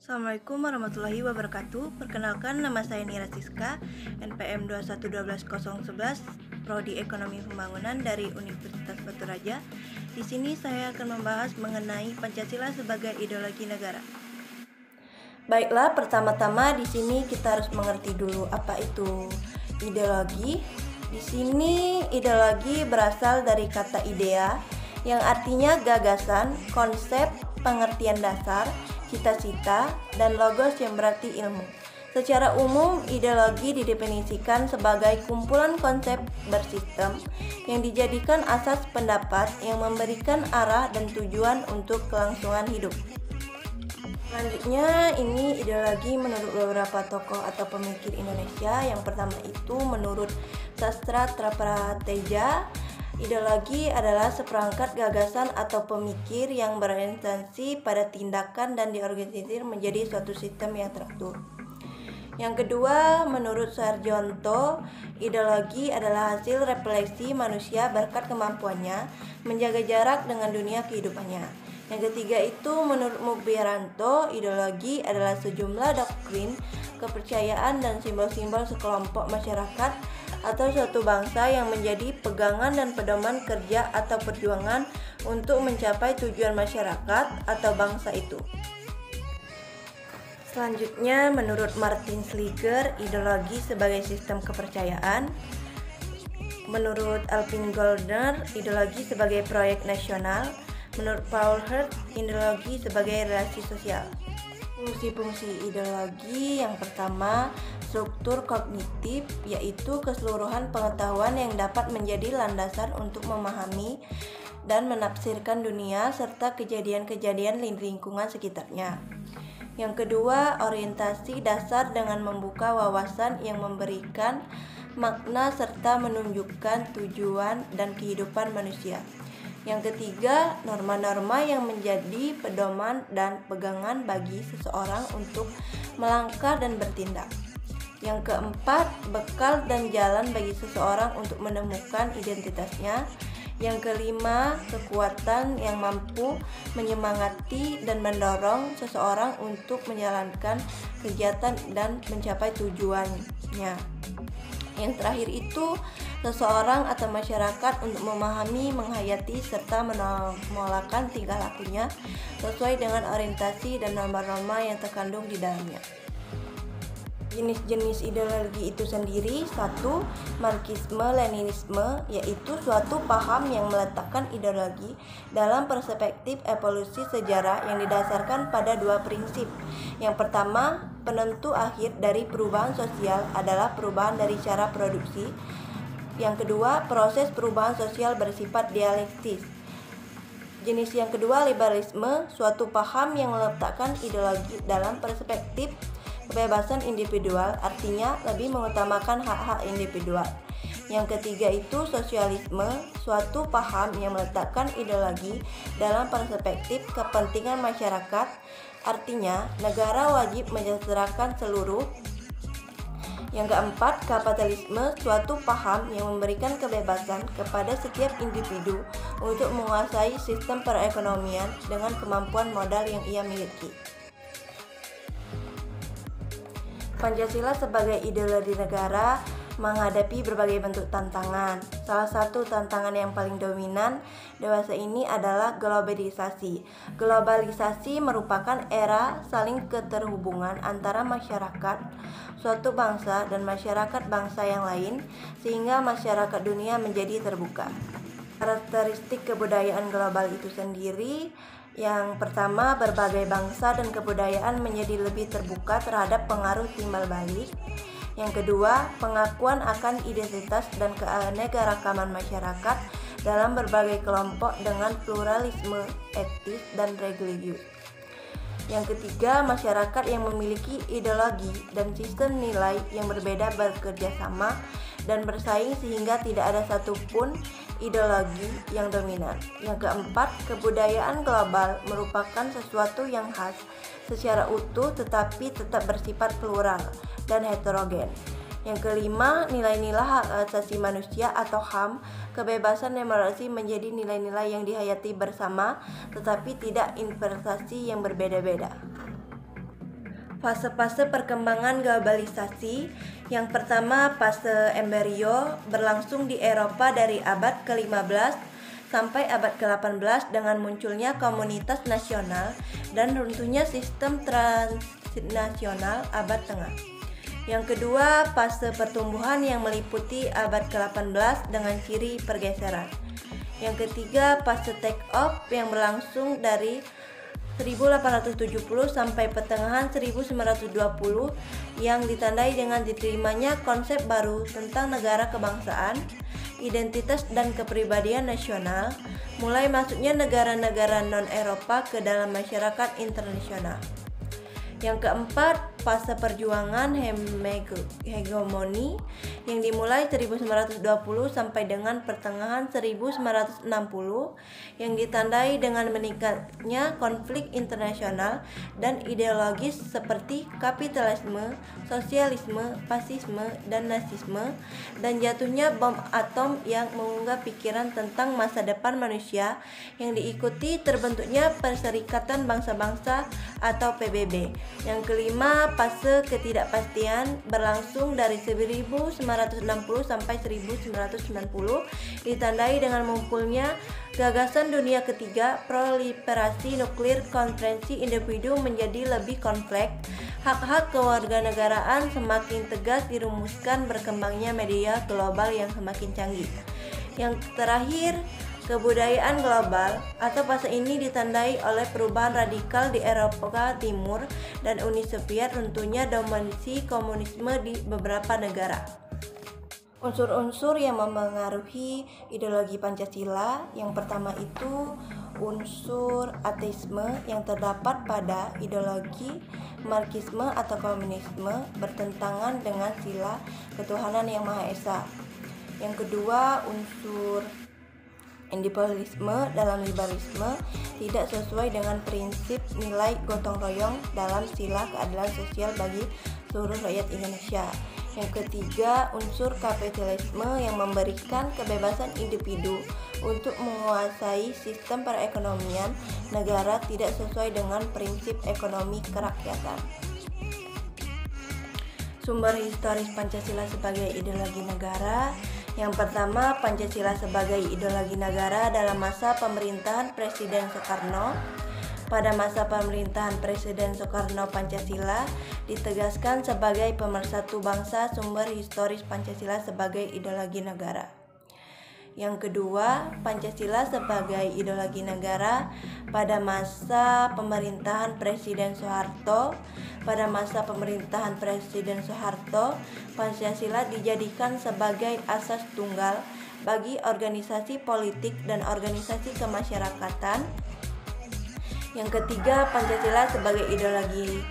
Assalamualaikum warahmatullahi wabarakatuh. Perkenalkan, nama saya Nira Siska, NPM 2112011, Prodi Ekonomi Pembangunan dari Universitas Batu Raja. Di sini saya akan membahas mengenai Pancasila sebagai ideologi negara. Baiklah, pertama-tama di sini kita harus mengerti dulu apa itu ideologi. Di sini ideologi berasal dari kata idea yang artinya gagasan, konsep, pengertian dasar, cita-cita, dan logos yang berarti ilmu. Secara umum, ideologi didefinisikan sebagai kumpulan konsep bersistem yang dijadikan asas pendapat yang memberikan arah dan tujuan untuk kelangsungan hidup. Selanjutnya, ini ideologi menurut beberapa tokoh atau pemikir Indonesia. Yang pertama itu menurut Sastra Traprateja, ideologi adalah seperangkat gagasan atau pemikir yang berorientasi pada tindakan dan diorganisir menjadi suatu sistem yang teratur. Yang kedua, menurut Sarjonto, ideologi adalah hasil refleksi manusia berkat kemampuannya menjaga jarak dengan dunia kehidupannya. Yang ketiga itu menurut Mubiranto, ideologi adalah sejumlah doktrin, kepercayaan, dan simbol-simbol sekelompok masyarakat atau suatu bangsa yang menjadi pegangan dan pedoman kerja atau perjuangan untuk mencapai tujuan masyarakat atau bangsa itu. Selanjutnya, menurut Martin Schleyer, ideologi sebagai sistem kepercayaan. Menurut Alvin Goldner, ideologi sebagai proyek nasional. Menurut Paul Hurt, ideologi sebagai relasi sosial. Fungsi-fungsi ideologi yang pertama, struktur kognitif, yaitu keseluruhan pengetahuan yang dapat menjadi landasan untuk memahami dan menafsirkan dunia serta kejadian-kejadian di lingkungan sekitarnya. Yang kedua, orientasi dasar dengan membuka wawasan yang memberikan makna serta menunjukkan tujuan dan kehidupan manusia. Yang ketiga, norma-norma yang menjadi pedoman dan pegangan bagi seseorang untuk melangkah dan bertindak. Yang keempat, bekal dan jalan bagi seseorang untuk menemukan identitasnya. Yang kelima, kekuatan yang mampu menyemangati dan mendorong seseorang untuk menjalankan kegiatan dan mencapai tujuannya. Yang terakhir itu, seseorang atau masyarakat untuk memahami, menghayati, serta menolakan tingkah lakunya sesuai dengan orientasi dan norma-norma yang terkandung di dalamnya. Jenis-jenis ideologi itu sendiri, satu, Marxisme-Leninisme, yaitu suatu paham yang meletakkan ideologi dalam perspektif evolusi sejarah yang didasarkan pada dua prinsip. Yang pertama, penentu akhir dari perubahan sosial adalah perubahan dari cara produksi. Yang kedua, proses perubahan sosial bersifat dialektis. Jenis yang kedua, liberalisme, suatu paham yang meletakkan ideologi dalam perspektif kebebasan individual, artinya lebih mengutamakan hak-hak individual. Yang ketiga itu sosialisme, suatu paham yang meletakkan ideologi dalam perspektif kepentingan masyarakat, artinya negara wajib mensejahterakan seluruh. Yang keempat, kapitalisme, suatu paham yang memberikan kebebasan kepada setiap individu untuk menguasai sistem perekonomian dengan kemampuan modal yang ia miliki. Pancasila sebagai ideologi negara menghadapi berbagai bentuk tantangan. Salah satu tantangan yang paling dominan dewasa ini adalah globalisasi. Globalisasi merupakan era saling keterhubungan antara masyarakat suatu bangsa dan masyarakat bangsa yang lain, sehingga masyarakat dunia menjadi terbuka. Karakteristik kebudayaan global itu sendiri, yang pertama, berbagai bangsa dan kebudayaan menjadi lebih terbuka terhadap pengaruh timbal balik. Yang kedua, pengakuan akan identitas dan keanekaragaman masyarakat dalam berbagai kelompok dengan pluralisme etis dan religius. Yang ketiga, masyarakat yang memiliki ideologi dan sistem nilai yang berbeda bekerja sama dan bersaing sehingga tidak ada satupun ideologi yang dominan. Yang keempat, kebudayaan global merupakan sesuatu yang khas secara utuh tetapi tetap bersifat plural dan heterogen. Yang kelima, nilai-nilai hak asasi manusia atau HAM, kebebasan demokrasi menjadi nilai-nilai yang dihayati bersama tetapi tidak investasi yang berbeda-beda. Fase-fase perkembangan globalisasi. Yang pertama, fase embrio berlangsung di Eropa dari abad ke-15 sampai abad ke-18 dengan munculnya komunitas nasional dan runtuhnya sistem transnasional abad tengah. Yang kedua, fase pertumbuhan yang meliputi abad ke-18 dengan ciri pergeseran. Yang ketiga, fase take off yang berlangsung dari 1870 sampai pertengahan 1920 yang ditandai dengan diterimanya konsep baru tentang negara kebangsaan, identitas dan kepribadian nasional, mulai masuknya negara-negara non-Eropa ke dalam masyarakat internasional. Yang keempat, fase perjuangan hegemoni yang dimulai 1920 sampai dengan pertengahan 1960 yang ditandai dengan meningkatnya konflik internasional dan ideologis seperti kapitalisme, sosialisme, fasisme, dan nasisme, dan jatuhnya bom atom yang mengunggah pikiran tentang masa depan manusia yang diikuti terbentuknya Perserikatan Bangsa-Bangsa atau PBB. Yang kelima, fase ketidakpastian berlangsung dari 1960 sampai 1990 ditandai dengan munculnya gagasan dunia ketiga, proliferasi nuklir, konferensi individu menjadi lebih kompleks, hak-hak kewarganegaraan semakin tegas dirumuskan, berkembangnya media global yang semakin canggih. Yang terakhir, kebudayaan global atau fase ini ditandai oleh perubahan radikal di Eropa Timur dan Uni Soviet, runtuhnya dominasi komunisme di beberapa negara. Unsur-unsur yang mempengaruhi ideologi Pancasila. Yang pertama itu unsur ateisme yang terdapat pada ideologi Marxisme atau komunisme bertentangan dengan sila ketuhanan yang Maha Esa. Yang kedua, unsur individualisme dalam liberalisme tidak sesuai dengan prinsip nilai gotong royong dalam sila keadilan sosial bagi seluruh rakyat Indonesia. Yang ketiga, unsur kapitalisme yang memberikan kebebasan individu untuk menguasai sistem perekonomian negara tidak sesuai dengan prinsip ekonomi kerakyatan. Sumber historis Pancasila sebagai ideologi negara. Yang pertama, Pancasila sebagai ideologi negara dalam masa pemerintahan Presiden Soekarno. Pada masa pemerintahan Presiden Soekarno, Pancasila ditegaskan sebagai pemersatu bangsa. Sumber historis Pancasila sebagai ideologi negara. Yang kedua, Pancasila sebagai ideologi negara pada masa pemerintahan Presiden Soeharto. Pada masa pemerintahan Presiden Soeharto, Pancasila dijadikan sebagai asas tunggal bagi organisasi politik dan organisasi kemasyarakatan. Yang ketiga, Pancasila sebagai ideologi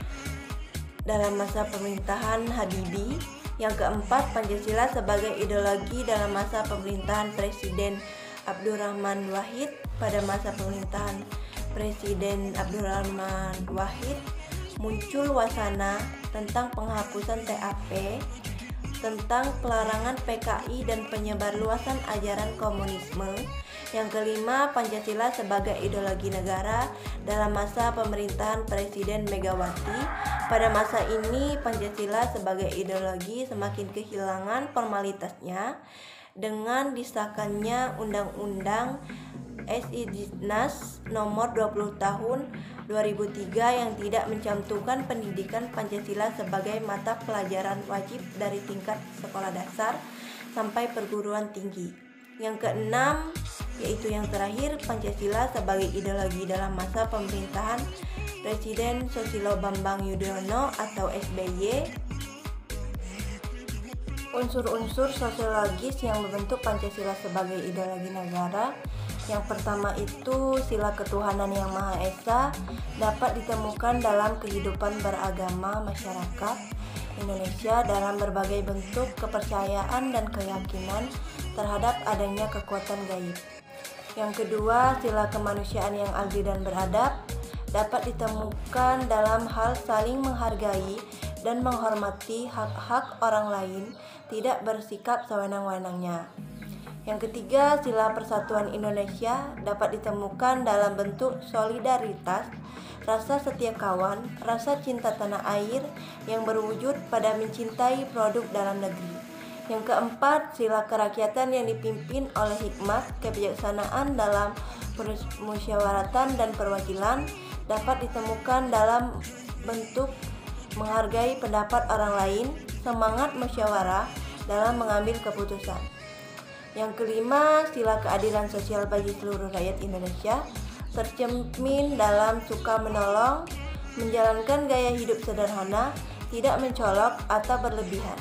dalam masa pemerintahan Habibie. Yang keempat, Pancasila sebagai ideologi dalam masa pemerintahan Presiden Abdurrahman Wahid. Pada masa pemerintahan Presiden Abdurrahman Wahid muncul wacana tentang penghapusan TAP, tentang pelarangan PKI dan penyebarluasan ajaran komunisme. Yang kelima, Pancasila sebagai ideologi negara dalam masa pemerintahan Presiden Megawati. Pada masa ini, Pancasila sebagai ideologi semakin kehilangan formalitasnya dengan disahkannya Undang-Undang SI-Diknas nomor 20 tahun 2003 yang tidak mencantumkan pendidikan Pancasila sebagai mata pelajaran wajib dari tingkat sekolah dasar sampai perguruan tinggi. Yang keenam, yaitu yang terakhir, Pancasila sebagai ideologi dalam masa pemerintahan Presiden Susilo Bambang Yudhoyono atau SBY. Unsur-unsur sosiologis yang membentuk Pancasila sebagai ideologi negara. Yang pertama itu sila ketuhanan yang Maha Esa dapat ditemukan dalam kehidupan beragama masyarakat Indonesia dalam berbagai bentuk kepercayaan dan keyakinan terhadap adanya kekuatan gaib. Yang kedua, sila kemanusiaan yang adil dan beradab dapat ditemukan dalam hal saling menghargai dan menghormati hak-hak orang lain, tidak bersikap sewenang-wenangnya. Yang ketiga, sila persatuan Indonesia dapat ditemukan dalam bentuk solidaritas, rasa setia kawan, rasa cinta tanah air yang berwujud pada mencintai produk dalam negeri. Yang keempat, sila kerakyatan yang dipimpin oleh hikmat, kebijaksanaan dalam permusyawaratan dan perwakilan dapat ditemukan dalam bentuk menghargai pendapat orang lain, semangat musyawarah dalam mengambil keputusan. Yang kelima, sila keadilan sosial bagi seluruh rakyat Indonesia tercermin dalam suka menolong, menjalankan gaya hidup sederhana, tidak mencolok atau berlebihan.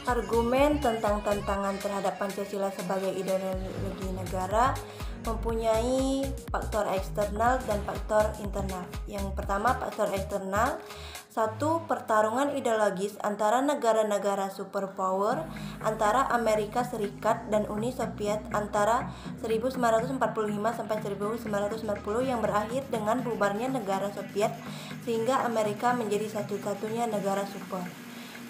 Argumen tentang tantangan terhadap Pancasila sebagai ideologi negara mempunyai faktor eksternal dan faktor internal. Yang pertama, faktor eksternal. 1. Pertarungan ideologis antara negara-negara superpower antara Amerika Serikat dan Uni Soviet antara 1945 sampai 1990 yang berakhir dengan bubarnya negara Soviet sehingga Amerika menjadi satu-satunya negara super.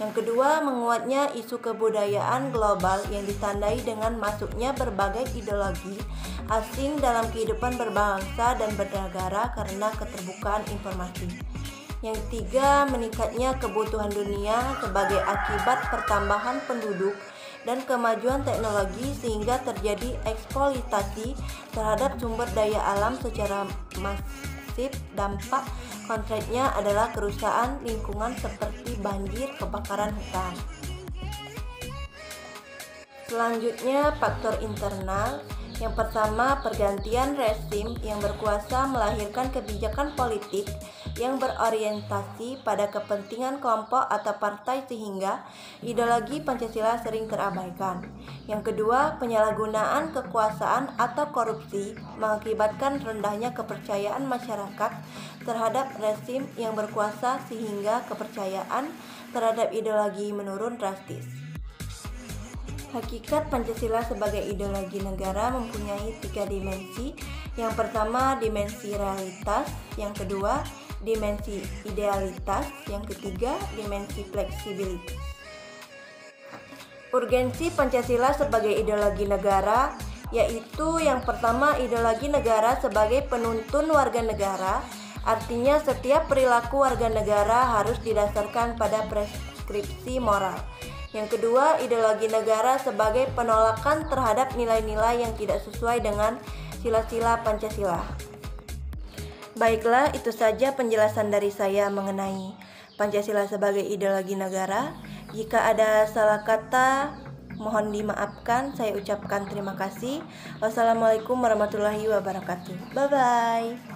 Yang kedua, menguatnya isu kebudayaan global yang ditandai dengan masuknya berbagai ideologi asing dalam kehidupan berbangsa dan bernegara karena keterbukaan informasi. Yang ketiga, meningkatnya kebutuhan dunia sebagai akibat pertambahan penduduk dan kemajuan teknologi sehingga terjadi eksploitasi terhadap sumber daya alam secara masif. Dampak konkretnya adalah kerusakan lingkungan seperti banjir, kebakaran hutan. Selanjutnya, faktor internal. Yang pertama, pergantian rezim yang berkuasa melahirkan kebijakan politik yang berorientasi pada kepentingan kelompok atau partai sehingga ideologi Pancasila sering terabaikan. Yang kedua, penyalahgunaan kekuasaan atau korupsi mengakibatkan rendahnya kepercayaan masyarakat terhadap rezim yang berkuasa sehingga kepercayaan terhadap ideologi menurun drastis. Hakikat Pancasila sebagai ideologi negara mempunyai 3 dimensi. Yang pertama, dimensi realitas. Yang kedua, dimensi idealitas. Yang ketiga, dimensi fleksibilitas. Urgensi Pancasila sebagai ideologi negara yaitu yang pertama, ideologi negara sebagai penuntun warga negara. Artinya setiap perilaku warga negara harus didasarkan pada preskripsi moral. Yang kedua, ideologi negara sebagai penolakan terhadap nilai-nilai yang tidak sesuai dengan sila-sila Pancasila. Baiklah, itu saja penjelasan dari saya mengenai Pancasila sebagai ideologi negara. Jika ada salah kata, mohon dimaafkan. Saya ucapkan terima kasih. Wassalamualaikum warahmatullahi wabarakatuh. Bye-bye.